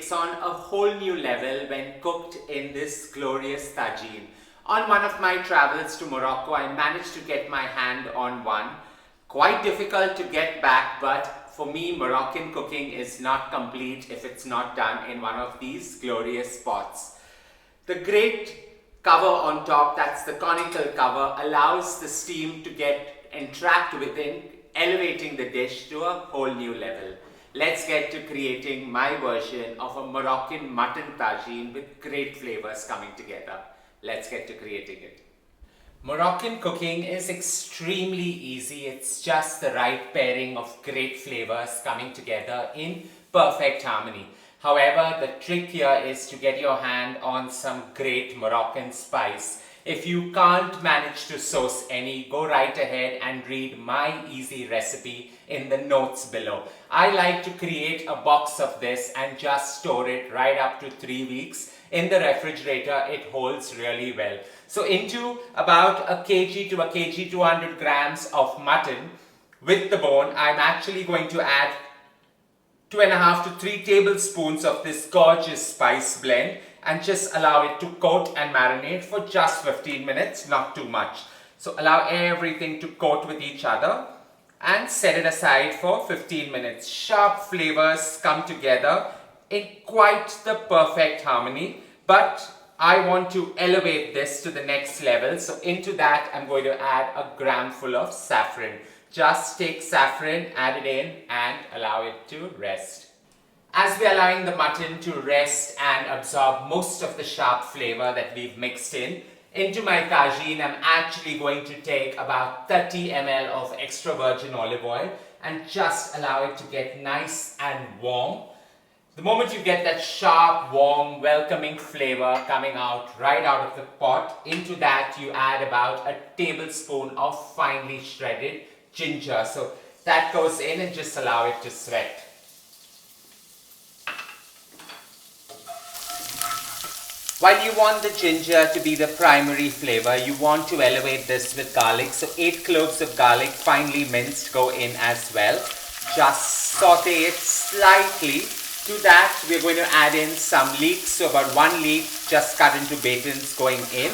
takes on a whole new level when cooked in this glorious tagine. On one of my travels to Morocco, I managed to get my hand on one. Quite difficult to get back, but for me, Moroccan cooking is not complete if it's not done in one of these glorious pots. The great cover on top, that's the conical cover, allows the steam to get entrapped within, elevating the dish to a whole new level. Let's get to creating my version of a Moroccan mutton tagine with great flavors coming together. Let's get to creating it. Moroccan cooking is extremely easy. It's just the right pairing of great flavors coming together in perfect harmony. However, the trick here is to get your hand on some great Moroccan spice. If you can't manage to source any, go right ahead and read my easy recipe in the notes below. I like to create a box of this and just store it right up to 3 weeks. In the refrigerator, it holds really well. So into about a kg to a kg 200 grams of mutton with the bone, I'm actually going to add 2.5 to 3 tablespoons of this gorgeous spice blend and just allow it to coat and marinate for just 15 minutes, not too much. So allow everything to coat with each other and set it aside for 15 minutes. Sharp flavors come together in quite the perfect harmony, but I want to elevate this to the next level. So into that, I'm going to add a gram full of saffron. Just take saffron, add it in and allow it to rest. As we're allowing the mutton to rest and absorb most of the sharp flavor that we've mixed in, into my tagine, I'm actually going to take about 30 ml of extra virgin olive oil and just allow it to get nice and warm. The moment you get that sharp, warm, welcoming flavor coming out right out of the pot, into that you add about a tablespoon of finely shredded ginger. So that goes in and just allow it to sweat. While you want the ginger to be the primary flavor, you want to elevate this with garlic. So 8 cloves of garlic, finely minced, go in as well. Just saute it slightly. To that, we're going to add in some leeks. So about 1 leek just cut into batons going in.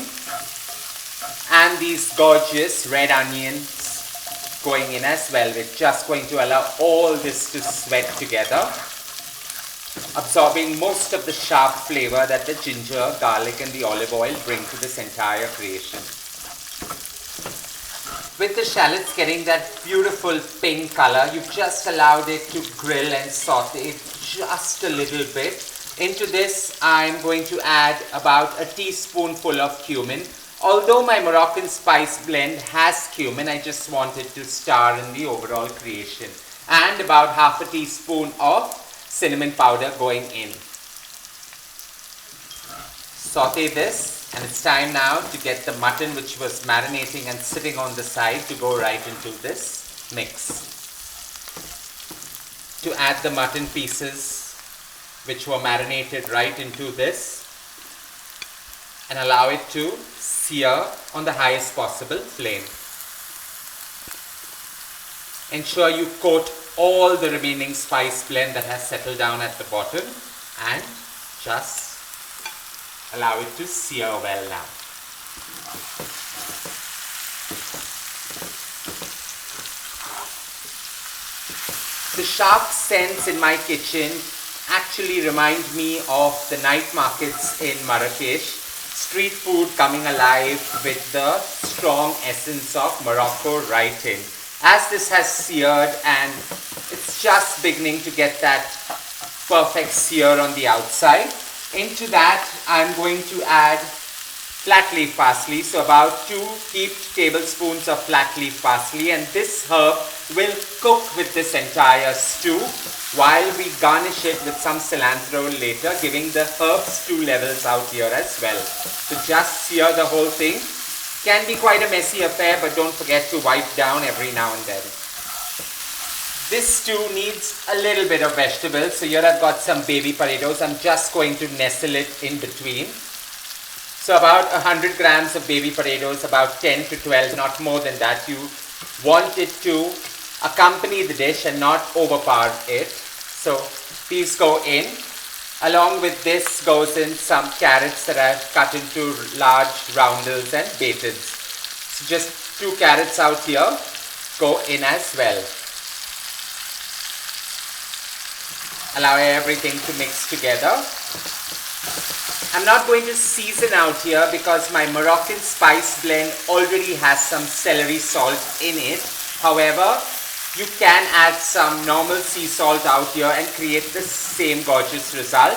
And these gorgeous red onions going in as well. We're just going to allow all this to sweat together, absorbing most of the sharp flavor that the ginger, garlic and the olive oil bring to this entire creation. With the shallots getting that beautiful pink color, you've just allowed it to grill and saute just a little bit. Into this, I'm going to add about a teaspoonful of cumin. Although my Moroccan Spice Blend has cumin, I just wanted to star in the overall creation. And about half a teaspoon of cinnamon powder going in. Saute this, and it's time now to get the mutton which was marinating and sitting on the side to go right into this mix. To add the mutton pieces which were marinated right into this and allow it to sear on the highest possible flame. Ensure you coat all the remaining spice blend that has settled down at the bottom and just allow it to sear well now. The sharp scents in my kitchen actually remind me of the night markets in Marrakesh. Street food coming alive with the strong essence of Morocco right in. As this has seared and it's just beginning to get that perfect sear on the outside, into that I'm going to add flat leaf parsley. So about 2 heaped tablespoons of flat leaf parsley, and this herb will cook with this entire stew while we garnish it with some cilantro later, giving the herb stew levels out here as well. So just sear the whole thing. Can be quite a messy affair, but don't forget to wipe down every now and then. This stew needs a little bit of vegetables. So here I've got some baby potatoes. I'm just going to nestle it in between. So about 100 grams of baby potatoes, about 10 to 12, not more than that. You want it to accompany the dish and not overpower it. So these go in. Along with this goes in some carrots that I've cut into large roundels and bateds. So just 2 carrots out here go in as well. Allow everything to mix together. I'm not going to season out here because my Moroccan Spice Blend already has some celery salt in it. However, you can add some normal sea salt out here and create the same gorgeous result.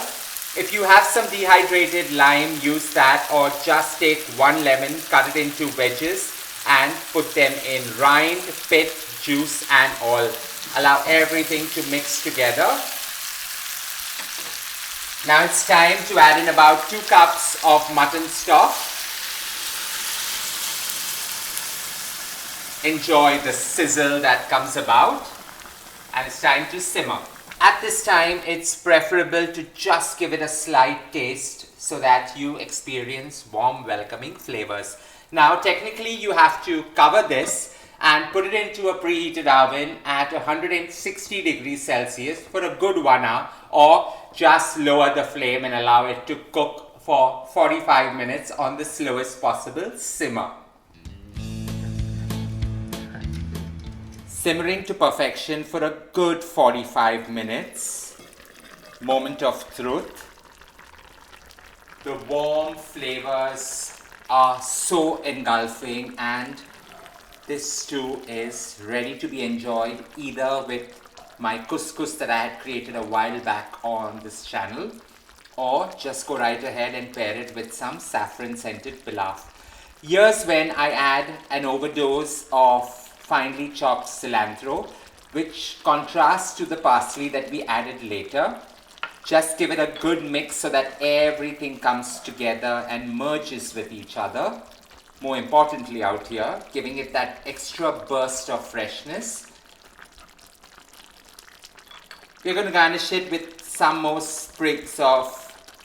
If you have some dehydrated lime, use that, or just take 1 lemon, cut it into wedges and put them in rind, pit, juice and all. Allow everything to mix together. Now it's time to add in about 2 cups of mutton stock. Enjoy the sizzle that comes about, and it's time to simmer. At this time, it's preferable to just give it a slight taste so that you experience warm, welcoming flavors. Now, technically, you have to cover this and put it into a preheated oven at 160 degrees Celsius for a good 1 hour, or just lower the flame and allow it to cook for 45 minutes on the slowest possible simmer. Simmering to perfection for a good 45 minutes. Moment of truth. The warm flavors are so engulfing, and this stew is ready to be enjoyed either with my couscous that I had created a while back on this channel, or just go right ahead and pair it with some saffron scented pilaf. Here's when I add an overdose of finely chopped cilantro, which contrasts to the parsley that we added later. Just give it a good mix so that everything comes together and merges with each other. More importantly out here, giving it that extra burst of freshness. We're going to garnish it with some more sprigs of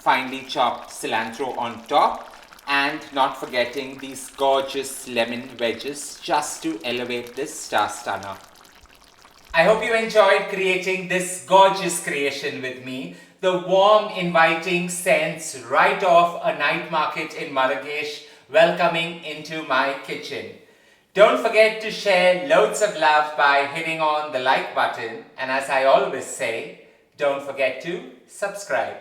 finely chopped cilantro on top, and not forgetting these gorgeous lemon wedges just to elevate this star stunner. I hope you enjoyed creating this gorgeous creation with me. The warm, inviting scents right off a night market in Marrakesh welcoming into my kitchen. Don't forget to share loads of love by hitting on the like button, and as I always say, don't forget to subscribe.